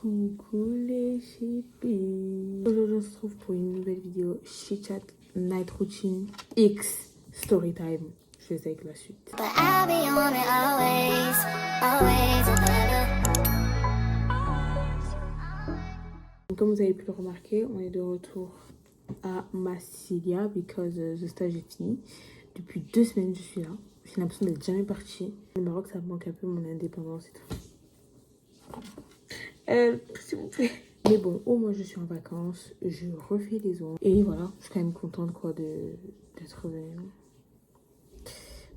Coucou les chippies. Aujourd'hui on se retrouve pour une nouvelle vidéo Chit Chat Night Routine X Story Time. Je vais avec la suite. But I'll be on it always, always and Donc, comme vous avez pu le remarquer, on est de retour à Massilia because the stage est fini. Depuis 2 semaines je suis là. J'ai l'impression d'être jamais partie. Le Maroc ça me manque un peu mon indépendance et tout. S'il vous plaît. Mais bon, au moins je suis en vacances, je refais les ongles. Et voilà, je suis quand même contente quoi d'être revenue.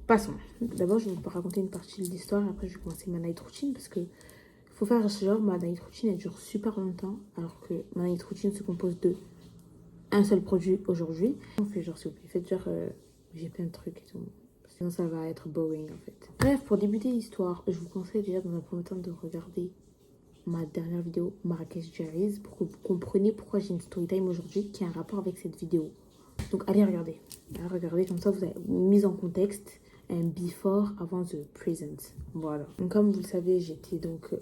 Passons. D'abord, je vais vous raconter une partie de l'histoire. Après, je vais commencer ma night routine parce que faut faire genre ma night routine elle dure super longtemps. Alors que ma night routine se compose de un seul produit aujourd'hui. On fait genre s'il vous plaît, faites genre j'ai plein de trucs et tout. Sinon ça va être boring en fait. Bref, pour débuter l'histoire, je vous conseille déjà dans un premier temps de regarder ma dernière vidéo Marrakech Diaries pour que vous compreniez pourquoi j'ai une story time aujourd'hui qui a un rapport avec cette vidéo. Donc allez regarder. Allez regarder, comme ça vous avez une mise en contexte, un before avant the present. Voilà. Donc comme vous le savez, j'étais donc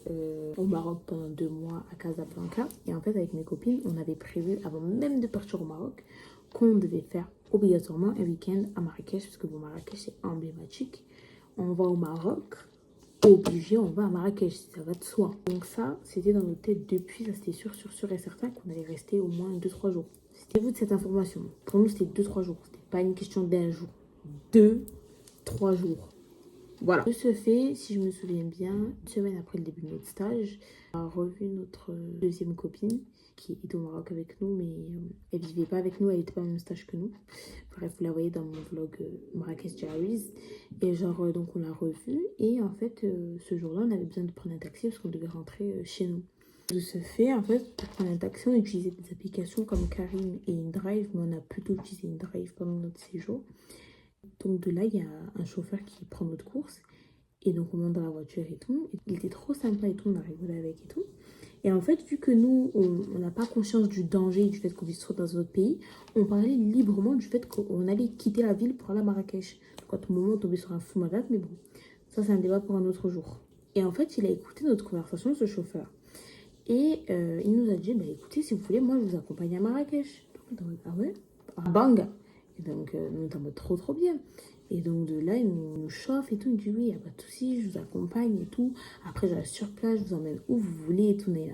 au Maroc pendant 2 mois à Casablanca. Et en fait avec mes copines, on avait prévu avant même de partir au Maroc qu'on devait faire obligatoirement un week-end à Marrakech parce que bon, Marrakech c'est emblématique. On va au Maroc, obligé, on va à Marrakech, ça va de soi. Donc ça, c'était dans nos têtes depuis, ça c'était sûr et certain qu'on allait rester au moins 2-3 jours. C'était vous de cette information. Pour nous, c'était 2-3 jours. C'était pas une question d'un jour. 2-3 jours. Voilà. De ce fait, si je me souviens bien, 1 semaine après le début de notre stage, on a revu notre deuxième copine qui était au Maroc avec nous, mais elle vivait pas avec nous, elle était pas au même stage que nous. Bref, vous la voyez dans mon vlog Marrakech Diaries. Et genre, donc on l'a revue. Et en fait, ce jour-là, on avait besoin de prendre un taxi parce qu'on devait rentrer chez nous. De ce fait, en fait, pour prendre un taxi, on utilisait des applications comme Carim et InDrive, mais on a plutôt utilisé InDrive pendant notre séjour. Donc de là, il y a un chauffeur qui prend notre course. Et donc on monte dans la voiture et tout. Et il était trop sympa et tout, on a rigolé avec et tout. Et en fait, vu que nous, on n'a pas conscience du danger et du fait qu'on vit soit dans un autre pays, on parlait librement du fait qu'on allait quitter la ville pour aller à Marrakech. Donc à tout moment, on tombait sur un fou malade, mais bon, ça c'est un débat pour un autre jour. Et en fait, il a écouté notre conversation, ce chauffeur. Et il nous a dit, bah écoutez, si vous voulez, moi je vous accompagne à Marrakech. Donc on était en mode, ah ouais, à Banga. Et donc nous on était en mode trop bien. Et donc de là, il nous chauffe et tout. Il dit oui, il n'y a pas de souci, je vous accompagne et tout. Après, je reste sur place, je vous emmène où vous voulez et tout. Et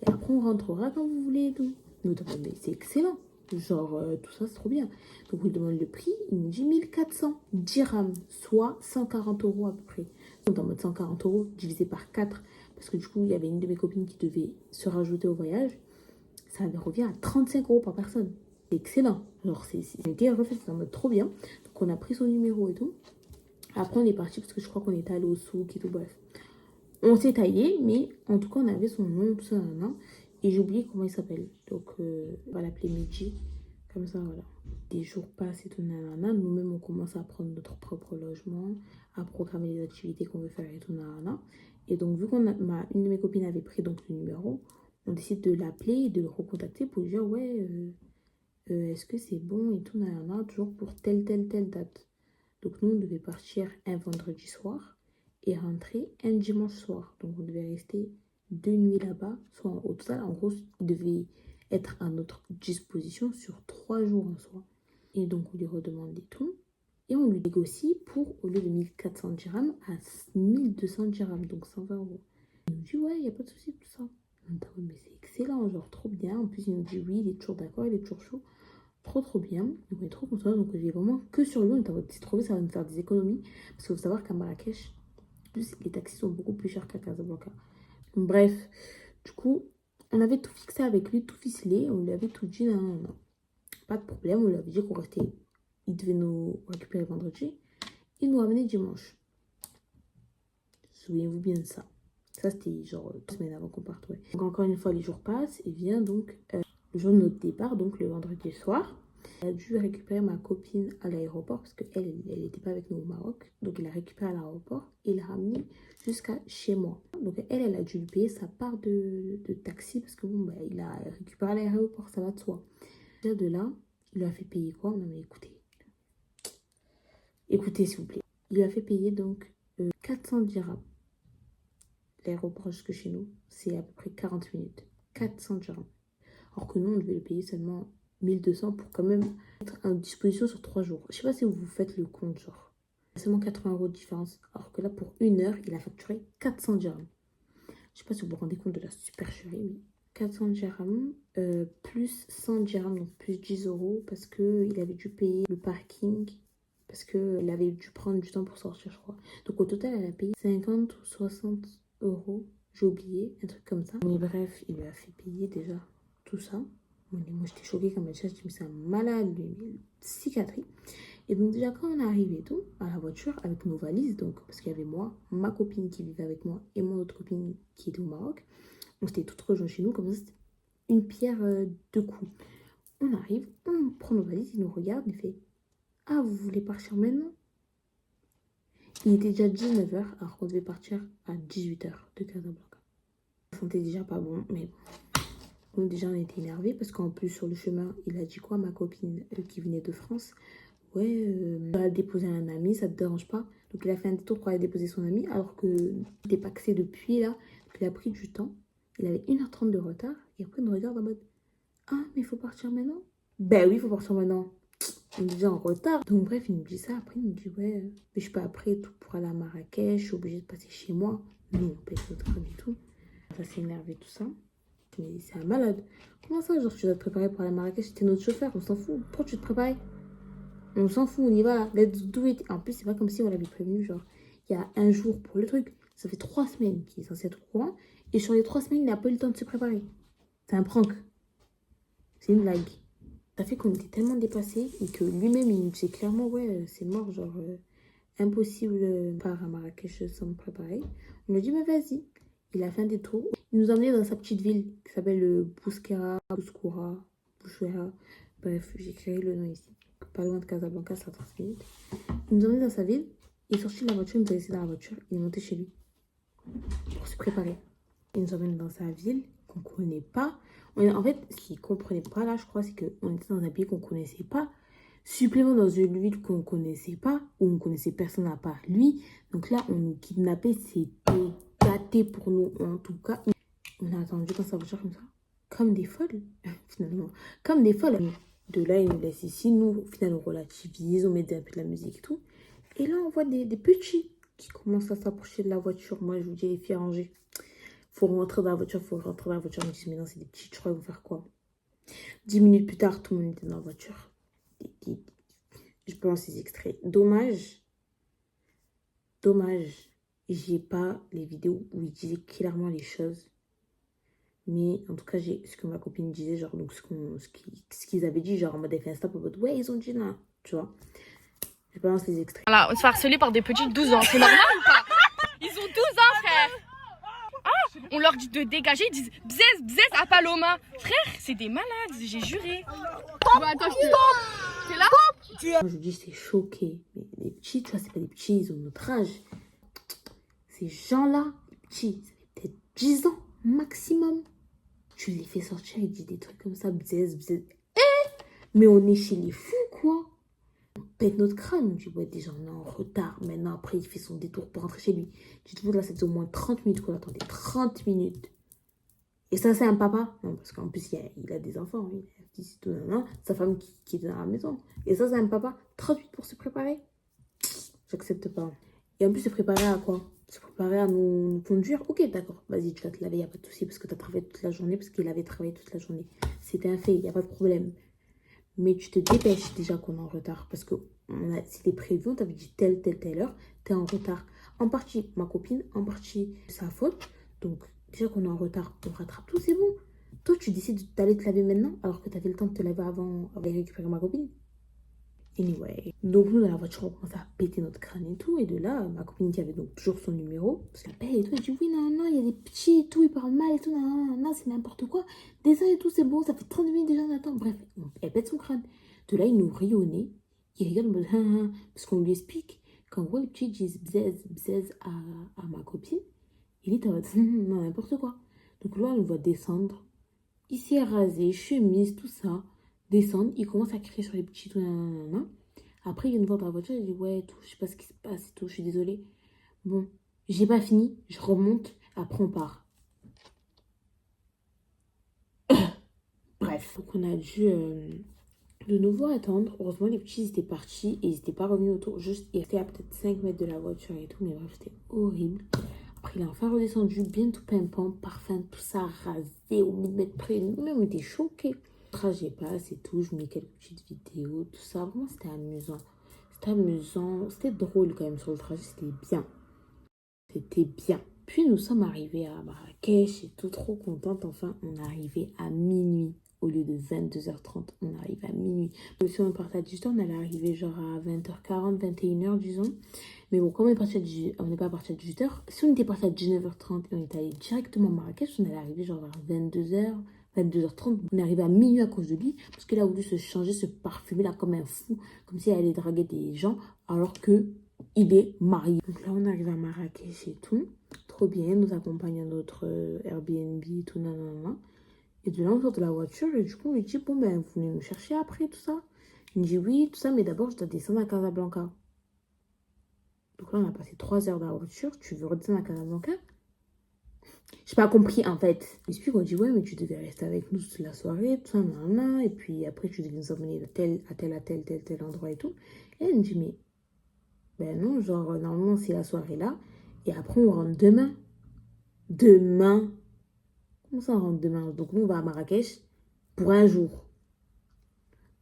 après, on rentrera quand vous voulez et tout. Nous, mais c'est excellent. Genre, tout ça, c'est trop bien. Donc, on lui demande le prix. Il nous dit 1400 dirhams, soit 140 € à peu près. Donc, en mode 140 € divisé par 4. Parce que du coup, il y avait une de mes copines qui devait se rajouter au voyage. Ça revient à 35 € par personne. C'est excellent. Genre, c'était refait, c'est en mode trop bien. Donc, on a pris son numéro et tout. Après, on est parti parce que je crois qu'on était allé au souk et tout, bref. On s'est taillé, mais en tout cas, on avait son nom, tout ça, nan. Et j'ai oublié comment il s'appelle. Donc, on va l'appeler Midji. Comme ça, voilà. Des jours passent et tout, nanana. Nous-mêmes, on commence à prendre notre propre logement, à programmer les activités qu'on veut faire et tout, nanana. Et donc, vu une de mes copines avait pris donc le numéro, on décide de l'appeler et de le recontacter pour lui dire, ouais, est-ce que c'est bon et tout, nanana, toujours pour telle date. Donc nous, on devait partir un vendredi soir et rentrer un dimanche soir. Donc on devait rester 2 nuits là-bas. Soit au total, en gros, il devait être à notre disposition sur 3 jours en soi. Et donc on lui redemande et tout. Et on lui négocie pour, au lieu de 1400 dirhams, à 1200 dirhams, donc 120 €. Il nous dit, ouais, il n'y a pas de souci, tout ça. On dit, mais c'est excellent, genre trop bien. En plus, il nous dit, oui, il est toujours d'accord, il est toujours chaud. Trop bien. Donc on est trop content. Donc j'ai vraiment que sur lui. On est en mode, c'est trop bien, ça va nous faire des économies. Parce qu'il faut savoir qu'à Marrakech, plus les taxis sont beaucoup plus chers qu'à Casablanca. Bref, du coup, on avait tout fixé avec lui, tout ficelé. On lui avait tout dit, non. Pas de problème. On lui avait dit qu'on restait. Il devait nous récupérer vendredi. Il nous ramenait dimanche. Souvenez-vous bien de ça. Ça, c'était genre 2 semaines avant qu'on parte. Ouais. Donc encore une fois, les jours passent. Et vient donc le jour de notre départ, donc le vendredi soir. Elle a dû récupérer ma copine à l'aéroport parce qu'elle n'était pas avec nous au Maroc. Donc, il l'a récupérée à l'aéroport et l'a ramenée jusqu'à chez moi. Donc, elle a dû lui payer sa part de taxi parce que bon, bah, il a récupéré à l'aéroport, ça va de soi. Déjà de là, il lui a fait payer quoi? Non, mais écoutez. Écoutez, s'il vous plaît. Il lui a fait payer donc 400 dirhams. l'aéroport jusque chez nous, c'est à peu près 40 minutes. 400 dirhams. Alors que nous, on devait le payer seulement 1200 pour quand même être à disposition sur 3 jours. Je sais pas si vous faites le compte, genre. Seulement 80 € de différence. Alors que là, pour 1 heure, il a facturé 400 dirhams. Je sais pas si vous vous rendez compte de la supercherie, mais 400 dirhams plus 100 dirhams, donc plus 10 € parce qu'il avait dû payer le parking, parce qu'il avait dû prendre du temps pour sortir, je crois. Donc au total, elle a payé 50 ou 60 €. J'ai oublié, un truc comme ça. Mais bref, il lui a fait payer déjà tout ça. Moi, j'étais choquée quand même. Je dis, mais c'est un malade, lui, mais cicatrice. Et donc déjà, quand on est arrivé et tout, à la voiture, avec nos valises, donc, parce qu'il y avait moi, ma copine qui vivait avec moi et mon autre copine qui était au Maroc. On s'était toutes rejointes chez nous, comme ça, c'était une pierre deux coups. On arrive, on prend nos valises, il nous regarde, il fait « Ah, vous voulez partir maintenant ?» Il était déjà 19 h, alors qu'on devait partir à 18 h de Casablanca. On sentait déjà pas bon, mais bon. Donc déjà, on était énervés, parce qu'en plus, sur le chemin, il a dit quoi, ma copine qui venait de France? Ouais, on va déposer un ami, ça te dérange pas? Donc il a fait un détour pour aller déposer son ami, alors que n'était pas axé depuis là. Donc il a pris du temps. Il avait 1 h 30 de retard. Et après, il nous regarde en mode ah, mais il faut partir maintenant? Ben oui, il faut partir maintenant. On est déjà en retard. Donc bref, il nous dit ça. Après, il nous dit ouais, mais je suis pas prêt tout pour aller à Marrakech. Je suis obligée de passer chez moi. Nous, on paye notre train et tout. Ça s'est énervé, tout ça. Mais c'est un malade. Comment ça, genre, tu dois te préparer pour aller à Marrakech? C'était notre chauffeur, on s'en fout. Pourquoi tu te prépares? On s'en fout, on y va, let's do it. En plus, c'est pas comme si on l'avait prévenu, genre, il y a un jour pour le truc. Ça fait 3 semaines qu'il est censé être au courant. Et sur les 3 semaines, il n'a pas eu le temps de se préparer. C'est un prank. C'est une blague. Ça fait qu'on était tellement dépassés et que lui-même, il nous disait clairement, ouais, c'est mort, genre, impossible de partir à Marrakech sans me préparer. On lui a dit, mais vas-y. Il a fait un détour. Il nous a emmenés dans sa petite ville qui s'appelle Bouskera, Bouchera. Bref, j'ai créé le nom ici. Pas loin de Casablanca, c'est à 30 minutes. Il nous a emmenés dans sa ville. Il est sorti de la voiture, il nous a laissé dans la voiture. Il est monté chez lui pour se préparer. Il nous emmène dans sa ville qu'on ne connaît pas. En fait, ce qu'il ne comprenait pas là, je crois, c'est qu'on était dans un pays qu'on ne connaissait pas. Supplément dans une ville qu'on ne connaissait pas, où on ne connaissait personne à part lui. Donc là, on nous kidnappait, c'était gâté pour nous. En tout cas, on a attendu dans sa voiture comme ça. Comme des folles, finalement. Comme des folles. De là, il nous laisse ici. Nous, au final, on relativise, on met un peu de la musique et tout. Et là, on voit des petits qui commencent à s'approcher de la voiture. Moi, je vous dis, les filles rangées. Faut rentrer dans la voiture, faut rentrer dans la voiture. Je me dis, mais non, c'est des petits, je crois qu'ils vont faire quoi? 10 minutes plus tard, tout le monde était dans la voiture. Je peux lancer ces extraits. Dommage, j'ai pas les vidéos où il disait clairement les choses. Mais en tout cas, j'ai ce que ma copine disait, genre, donc ce qu'ils avaient dit, genre en mode Insta, en mode ouais, ils ont dit là, tu vois. Je balance les extraits. Voilà, on se fait harceler par des petits de 12 ans, c'est normal ou pas? Ils ont 12 ans, frère. Ah, on leur dit de dégager, ils disent bzez, bzez à Paloma. Frère, c'est des malades, j'ai juré. Bah, attends, t'es là? Moi, je dis, c'est choqué. Mais les petits, tu vois, c'est pas des petits, ils ont notre âge. Ces gens-là, les petits, ça fait peut-être 10 ans maximum. Tu les fais sortir, ils disent des trucs comme ça, bzez, bzez. Mais on est chez les fous, quoi. On pète notre crâne. On dit, ouais, déjà, on est en retard. Maintenant, après, il fait son détour pour rentrer chez lui. Dites-vous, là, ça faisait au moins 30 minutes qu'on attendait. 30 minutes. Et ça, c'est un papa. Non, parce qu'en plus, il a des enfants. Il a un fils, tout, sa femme qui est dans la maison. Et ça, c'est un papa. 38 pour se préparer. J'accepte pas. Et en plus, se préparer à quoi? Se préparer à nous conduire. Ok, d'accord. Vas-y, tu vas te laver, il n'y a pas de souci. Parce que tu as travaillé toute la journée. Parce qu'il avait travaillé toute la journée. C'était un fait, il n'y a pas de problème. Mais tu te dépêches déjà qu'on est en retard. Parce que c'était prévu. On t'avait dit telle heure. Tu es en retard. En partie, ma copine. En partie, sa faute. Donc, déjà qu'on est en retard, on rattrape tout, c'est bon. Toi, tu décides d'aller te laver maintenant. Alors que tu avais le temps de te laver avant de récupérer ma copine. Anyway. Donc, nous, dans la voiture, on commence à péter notre crâne et tout. Et de là, ma copine qui avait donc toujours son numéro, parce qu'elle paye et tout, elle dit oui, non, il y a des petits et tout, ils parlent mal et tout, non, c'est n'importe quoi. Descends et tout, c'est bon, ça fait 30 minutes déjà, on attend. Bref, elle pète son crâne. De là, il nous rit au nez. Il regarde, parce qu'on lui explique qu'en gros, les petits disent bzez à ma copine. Il est en mode, non, n'importe quoi. Donc là, on le voit descendre. Il s'est rasé, chemise, tout ça. Descendre, il commence à crier sur les petits, tout, nanana. Après, il vient de voir dans la voiture, il dit, ouais, tout, je sais pas ce qui se passe et tout, je suis désolée. Bon, j'ai pas fini, je remonte. Après, on part. Bref, donc on a dû de nouveau attendre. Heureusement, les petits étaient partis et ils n'étaient pas revenus autour. Juste, ils étaient à peut-être 5 mètres de la voiture et tout. Mais bref, c'était horrible. Après, il a enfin redescendu, bien tout pimpant, parfum, tout ça rasé au millimètre près. Nous-mêmes, on était choqués. Le trajet passe et tout. Je mets quelques petites vidéos, tout ça. Vraiment, c'était amusant. C'était amusant. C'était drôle quand même sur le trajet. C'était bien. C'était bien. Puis nous sommes arrivés à Marrakech et tout trop contente. Enfin, on est arrivé à minuit. Au lieu de 22h30, on arrive à minuit. Donc, si on partait à 18h, on allait arriver genre à 20h40, 21h, disons. Mais bon, comme on n'est pas parti à 18h, si on était parti à 19h30 et on était allé directement à Marrakech, on allait arriver genre vers 22h, 22h30. On est arrivé à minuit à cause de lui, parce qu'il a voulu se changer, se parfumer là comme un fou, comme s'il allait draguer des gens, alors que il est marié. Donc là, on arrive à Marrakech et tout. Trop bien, nous accompagne à notre Airbnb et tout, nanana. Et de là, on sort de la voiture et du coup, on lui dit, bon, ben, vous venez nous chercher après, tout ça. Il me dit, oui, tout ça, mais d'abord, je dois descendre à Casablanca. Donc là, on a passé 3 heures dans la voiture. Tu veux redescendre à Casablanca? J'ai pas compris, en fait. Il m'explique, on dit, ouais, mais tu devais rester avec nous toute la soirée, tout ça, nanana. Et puis après, tu devais nous emmener de tel endroit et tout. Et elle me dit, mais, ben non, genre, normalement, c'est la soirée là. Et après, on rentre demain. Demain. Comment ça, on rentre demain? Donc, nous, on va à Marrakech pour un jour.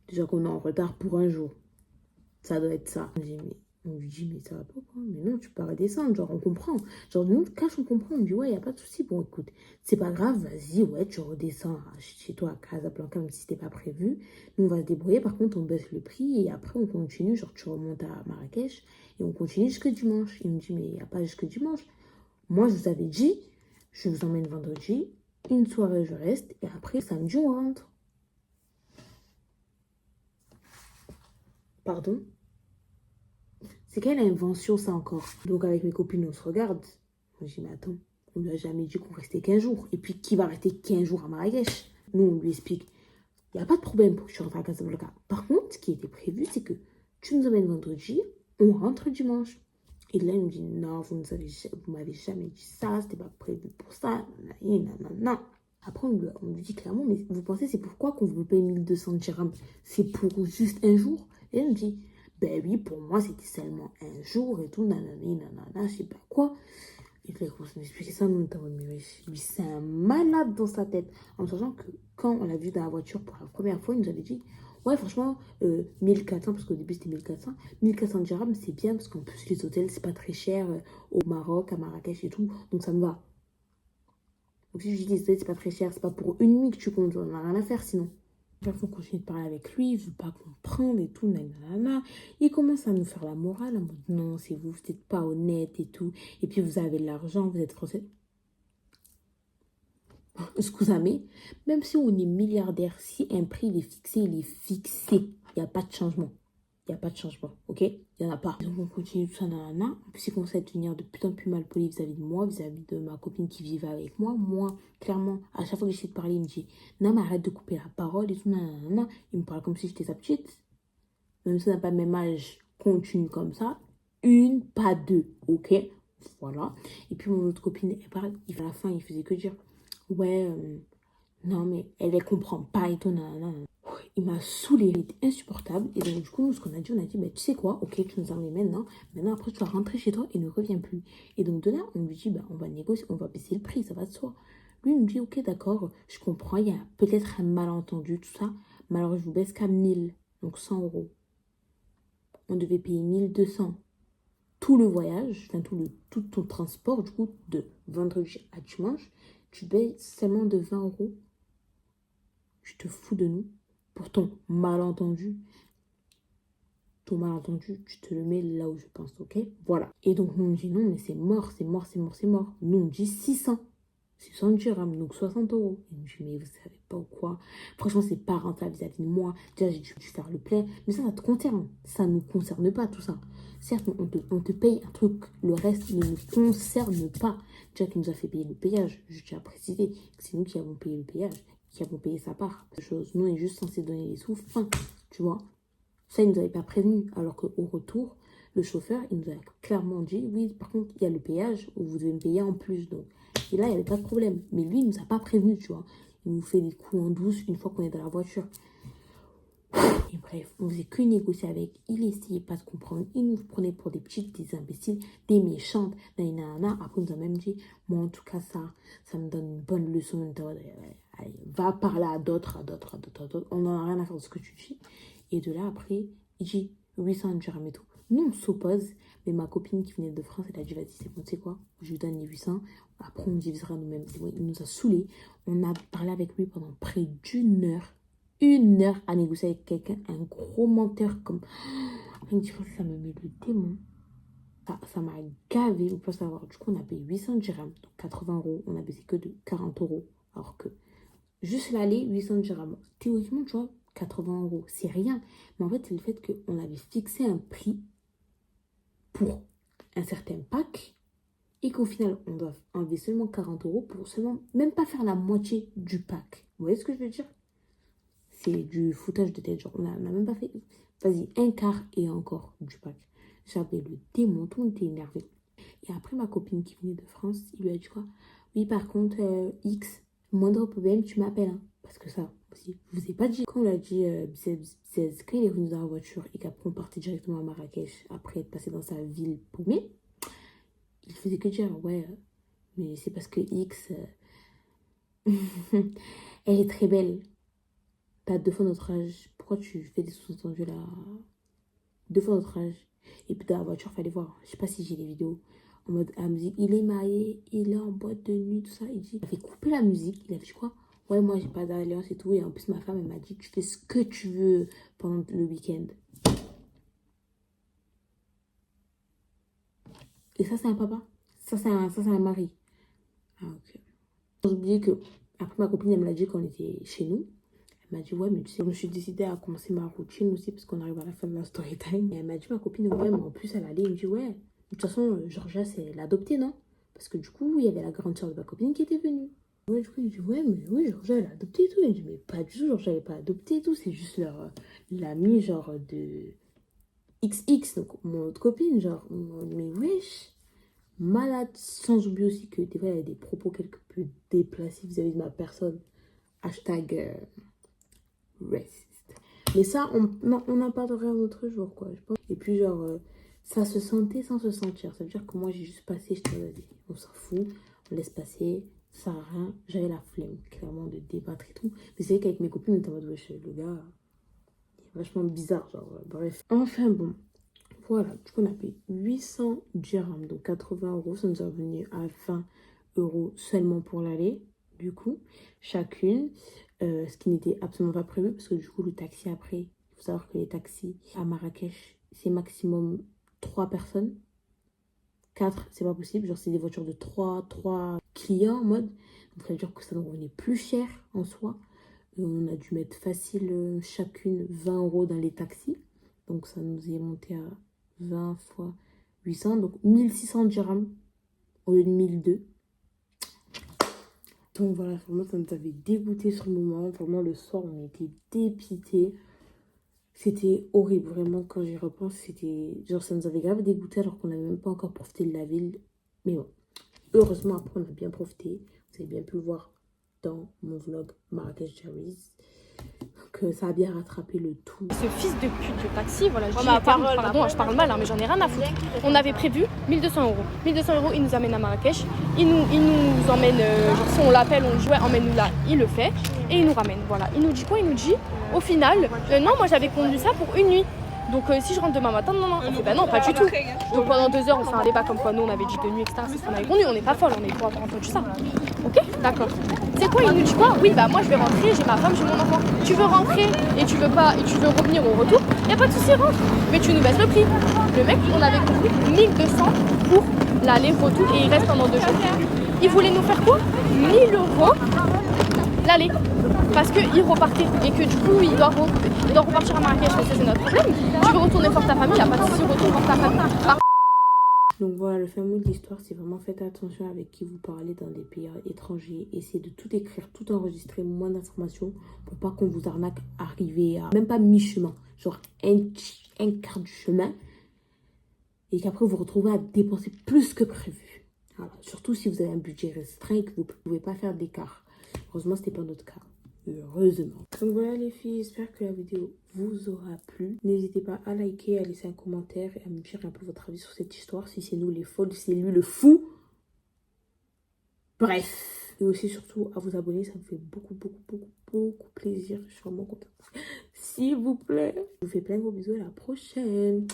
Déjà qu'on est en retard pour un jour. Ça doit être ça. On lui dit, mais ça va pas quoi? Mais non, tu peux pas redescendre. Genre, on comprend. Genre, nous, cache, on comprend. On dit, ouais, y a pas de souci. Bon, écoute, c'est pas grave. Vas-y, ouais, tu redescends chez toi à Casablanca, même si c'était pas prévu. Nous, on va se débrouiller. Par contre, on baisse le prix et après, on continue. Genre, tu remontes à Marrakech et on continue jusque dimanche. Il me dit, mais y a pas jusque dimanche. Moi, je vous avais dit, je vous emmène vendredi. Une soirée, je reste. Et après, samedi, on rentre. Pardon? C'est quelle invention, ça, encore? Donc, avec mes copines, on se regarde. Moi, je dis, mais attends, on lui a jamais dit qu'on restait 15 jours. Et puis, qui va rester 15 jours à Marrakech? Nous, on lui explique, il n'y a pas de problème pour que tu rentres à Casablanca. Par contre, ce qui était prévu, c'est que tu nous emmènes vendredi, on rentre dimanche. Et là, il me dit, non, vous m'avez jamais dit ça, c'était pas prévu pour ça. Non. Après, on lui dit clairement, mais vous pensez, c'est pourquoi qu'on vous paye 1200 dirhams? C'est pour juste un jour? Et elle me dit, ben oui, pour moi, c'était seulement un jour et tout, nanana, je sais pas quoi. Et puis, quand on m'expliquait ça, nous, on était en mode, mais lui, c'est un malade dans sa tête. En sachant que quand on l'a vu dans la voiture pour la première fois, il nous avait dit, ouais, franchement, 1400, parce qu'au début, c'était 1400. 1400 dirhams, c'est bien, parce qu'en plus, les hôtels, c'est pas très cher au Maroc, à Marrakech et tout. Donc, ça me va. Donc, si je dis, les hôtels, c'est pas très cher, c'est pas pour une nuit que tu comptes, on n'a rien à faire sinon. Chaque fois qu'on continue de parler avec lui, il veut pas comprendre et tout, nanana. Il commence à nous faire la morale en mode non, c'est vous n'êtes pas honnête et tout. Et puis vous avez de l'argent, vous êtes français. Excusez-moi, même si on est milliardaire, si un prix il est fixé, il est fixé. Il n'y a pas de changement. Il n'y a pas de changement, ok? Il n'y en a pas. Donc on continue tout ça, nanana. En plus, il commence à devenir de plus en plus mal poli vis-à-vis de moi, vis-à-vis de ma copine qui vivait avec moi. Moi, clairement, à chaque fois que j'essaie de parler, il me dit non, mais arrête de couper la parole et tout, nanana. Il me parle comme si j'étais sa petite. Même si on n'a pas le même âge, continue comme ça. Une, pas deux, ok? Voilà. Et puis mon autre copine, elle parle, à la fin, il faisait que dire ouais, non, mais elle comprend pas et tout, nanana. Il m'a saoulé, il était insupportable. Et donc, du coup, nous, ce qu'on a dit, bah, tu sais quoi, ok, tu nous emmènes maintenant. Maintenant, après, tu vas rentrer chez toi et ne reviens plus. Et donc, de là, on lui dit, bah, on va négocier, on va baisser le prix, ça va de soi. Lui, il nous dit, ok, d'accord, je comprends, il y a peut-être un malentendu, tout ça. Mais alors, je vous baisse qu'à 1000, donc 100 euros. On devait payer 1200. Tout le voyage, enfin, tout ton transport, du coup, de vendredi à dimanche, tu payes seulement de 20 euros. Tu te fous de nous. Pour ton malentendu, tu te le mets là où je pense, ok? Voilà. Et donc, nous, on dit non, mais c'est mort. Nous, on dit 600 dirhams, donc 60 euros. Et nous, dit, mais vous savez pas ou quoi? Franchement, c'est pas rentable vis-à-vis de moi. Déjà, j'ai dû faire le plein. Mais ça te concerne. Ça ne nous concerne pas, tout ça. Certes, on te paye un truc. Le reste ne nous concerne pas. Déjà, qui nous a fait payer le péage. Je tiens à préciser que c'est nous qui avons payé le péage, qui avons payé sa part. Nous, on est juste censé donner les sous. Fin, tu vois. Ça, il ne nous avait pas prévenu. Alors qu'au retour, le chauffeur, il nous a clairement dit, oui, par contre, il y a le péage où vous devez me payer en plus. Donc, Et là, il n'y avait pas de problème. Mais lui, il ne nous a pas prévenu, tu vois. Il nous fait des coups en douce une fois qu'on est dans la voiture. Et bref, on faisait que négocier avec. Il essayait pas de comprendre. Il nous prenait pour des petites, des imbéciles, des méchantes. Nanana. Après, il nous a même dit, moi, en tout cas, ça me donne une bonne leçon. Allez, va parler à d'autres. On n'en a rien à faire de ce que tu dis. Et de là, après, il dit 800 dirhams et tout. Nous, on s'oppose. Mais ma copine qui venait de France, elle a dit, vas-y, c'est bon, tu sais quoi, je lui donne les 800. Après, on divisera nous-mêmes. C'est bon, il nous a saoulés. On a parlé avec lui pendant près d'une heure. Une heure à négocier avec quelqu'un, un gros menteur comme... Rien que ça me met le démon. Ça m'a gavé, vous pouvez savoir. Du coup, on a payé 800 dirhams, donc 80 €. On a baissé que de 40 €. Alors que juste l'aller, 800 dirhams. Théoriquement, tu vois, 80 €, c'est rien. Mais en fait, c'est le fait qu'on avait fixé un prix pour un certain pack et qu'au final, on doit enlever seulement 40 € pour seulement, même pas faire la moitié du pack. Vous voyez ce que je veux dire? C'est du foutage de tête. Genre, on n'a même pas fait, vas-y, un quart et encore du pack. J'avais le démon, tout le monde était énervé. Et après, ma copine qui venait de France, il lui a dit quoi? Oui, par contre, X, moindre problème, tu m'appelles. Hein. Parce que ça, aussi, je vous ai pas dit. Quand on l'a dit, quand il est venu dans la voiture et qu'après on partait directement à Marrakech, après être passé dans sa ville paumée, il faisait que dire, ouais, mais c'est parce que X, elle est très belle. T'as 2 fois notre âge. Pourquoi tu fais des sous-entendus là? 2 fois notre âge. Et puis dans la voiture, fallait voir. Je sais pas si j'ai les vidéos. En mode, la musique, il est marié, il est en boîte de nuit, tout ça. Il avait coupé la musique. Il avait dit quoi? Ouais, moi, j'ai pas d'alliance et tout. Et en plus, ma femme, elle m'a dit, tu fais ce que tu veux pendant le week-end. Et ça, c'est un papa? Ça, c'est un mari. Ah, ok. J'ai oublié que, après, ma copine, elle me l'a dit quand on était chez nous. Elle m'a dit, ouais, mais tu sais, je me suis décidée à commencer ma routine aussi parce qu'on arrive à la fin de la story time. Et elle m'a dit, ma copine, ouais, mais en plus, elle allait, elle me dit, ouais, de toute façon, Georgia, c'est l'adoptée, non? Parce que du coup, il y avait la grande soeur de ma copine qui était venue. Ouais, du coup, il dit, ouais, mais oui, Georgia, elle a adopté et tout. Elle dit, mais pas du tout, Georgia, elle n'est pas adoptée et tout. C'est juste l'amie, genre, de XX, donc mon autre copine, genre, mais wesh, malade. Sans oublier aussi que des fois, il y a des propos quelque peu déplacés vis-à-vis de ma personne. Hashtag... raciste. Mais ça, on en parlera un autre jour, quoi. Je pense. Et puis, genre, ça se sentait sans se sentir. Ça veut dire que moi, j'ai juste passé, je te dis, on s'en fout, on laisse passer, ça sert à rien. J'avais la flemme, clairement, de débattre et tout. Mais c'est vrai qu'avec mes copines, on était en mode, wesh, le gars, il est vachement bizarre, genre, bref. Enfin, bon, voilà, du coup, on a payé 800 dirhams, donc 80 €. Ça nous est revenu à 20 € seulement pour l'aller, du coup, chacune. Ce qui n'était absolument pas prévu parce que du coup le taxi après, il faut savoir que les taxis à Marrakech c'est maximum 3 personnes, 4 c'est pas possible, genre c'est des voitures de 3 clients en mode, donc ça veut dire que ça nous revenait plus cher en soi. Et on a dû mettre facile chacune 20 € dans les taxis, donc ça nous est monté à 20 fois 800, donc 1600 dirhams au lieu de 1200. Donc voilà, vraiment, ça nous avait dégoûté sur le moment. Vraiment, le soir, on était dépités. C'était horrible, vraiment, quand j'y repense. C'était genre, ça nous avait grave dégoûté alors qu'on n'avait même pas encore profité de la ville. Mais bon, heureusement, après, on a bien profité. Vous avez bien pu le voir dans mon vlog Marrakech Diaries. Donc, ça a bien rattrapé le tout. Ce fils de pute de taxi, voilà, je parle mal, hein, mais j'en ai rien à foutre. On avait prévu 1200 €. 1200 €, il nous amène à Marrakech. Il nous emmène, genre si on l'appelle, on le joue, emmène-nous là, il le fait. Et il nous ramène, voilà. Il nous dit quoi? Il nous dit, au final, non, moi j'avais conduit ça pour une nuit. Donc si je rentre demain matin, non. On fait, bah non, pas du tout. Donc pendant 2 heures, on fait un débat comme quoi nous on avait dit de nuit, etc. C'est ce qu'on avait conduit, on n'est pas folle, on est pour avoir entendu ça. Ok, d'accord. C'est quoi? Il nous dit quoi? Oui, bah moi je vais rentrer, j'ai ma femme, j'ai mon enfant. Tu veux rentrer et tu veux revenir au retour? Y a pas de souci, rentre. Mais tu nous baisses le prix. Le mec, on avait compris 1200 pour l'aller-retour et il reste pendant 2 jours. Il voulait nous faire quoi? 1000 € l'aller. Parce qu'il repartait et que du coup il doit repartir à Marrakech, parce que c'est notre problème. Tu veux retourner voir ta famille, il n'y a pas de souci, retourne voir ta famille. Donc voilà, le fameux de l'histoire, c'est vraiment faites attention avec qui vous parlez dans des pays étrangers. Essayez de tout écrire, tout enregistrer, moins d'informations pour pas qu'on vous arnaque arriver à même pas mi-chemin, genre un quart du chemin. Et qu'après vous vous retrouvez à dépenser plus que prévu. Voilà. Surtout si vous avez un budget restreint et que vous ne pouvez pas faire d'écart. Heureusement, ce n'était pas notre cas. Heureusement. Donc voilà les filles, j'espère que la vidéo vous aura plu. N'hésitez pas à liker, à laisser un commentaire et à me dire un peu votre avis sur cette histoire. Si c'est nous les folles, si c'est lui le fou. Bref. Et aussi surtout à vous abonner, ça me fait beaucoup plaisir. Je suis vraiment contente. S'il vous plaît. Je vous fais plein de gros bisous, à la prochaine.